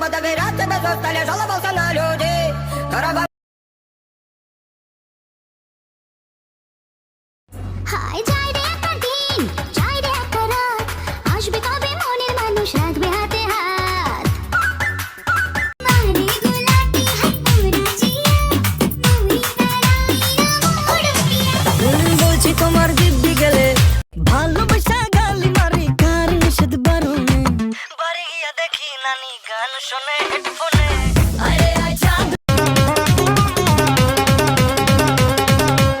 Треба довіряти без осталі, жалувався на людей. হায় যায় রে একটা দিন, যায় রে একটা রাত, আসবে কবে মনের মানুষ রাখবে হাতে হাত। মারে গোলাপি হাত পুরা জিয়া, তুমি দাঁড়াইয়া মোড় দিয়া। বলছি তোমার দিব্যি গেলে ভালোবাসা গালি মারি কার নিষেধ বারণে বাড়ি গিয়া দেখি নানি গান শোনে হেডফোনে। আরে আচ্ছা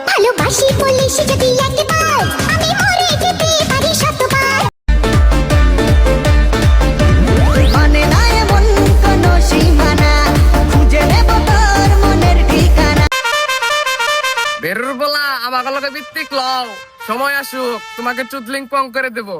ভালোবাসি বলিস যদি একবার, আমি মরে যেতে পারি শতবার। মানে না এমন কোন সীমানা, খুঁজে নেব তোর মনের ঠিকানা। বেরুর বলা আমাকে লোকে ভিত্তিক লও, সময় আসুক তোমাকে চুদলিং পং করে দেবো।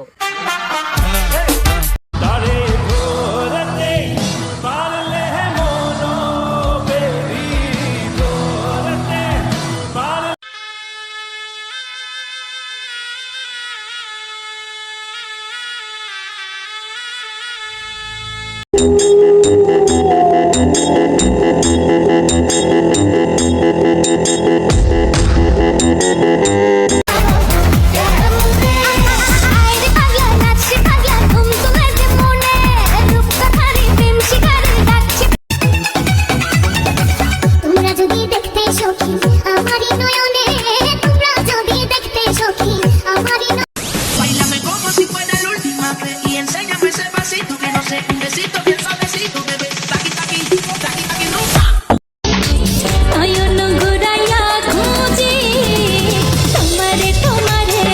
আরে পাগলা নাচছে পাগলা ঘুম তুলেছে মনে, রূপকথারই প্রেম শিকারের ডাকছে। তোমরা যদি দেখতে সখী আমারই নয়নে, তোমরা যদি দেখতে সখী আমারই Báilame como si fuera la última vez y enséñame ese pasito que no sé, un besito bien suavecito, bebé. Taqui, taqui, taqui, taqui, rumba. নয়ন ঘুরাইয়া খুঁজি তোমারে তোমারে।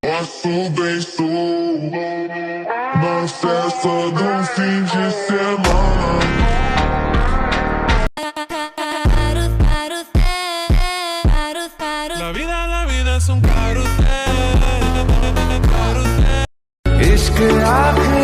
Nosso beijo na festa do fim de semana. La vida es un carrusel, carrusel. Ishq aakhir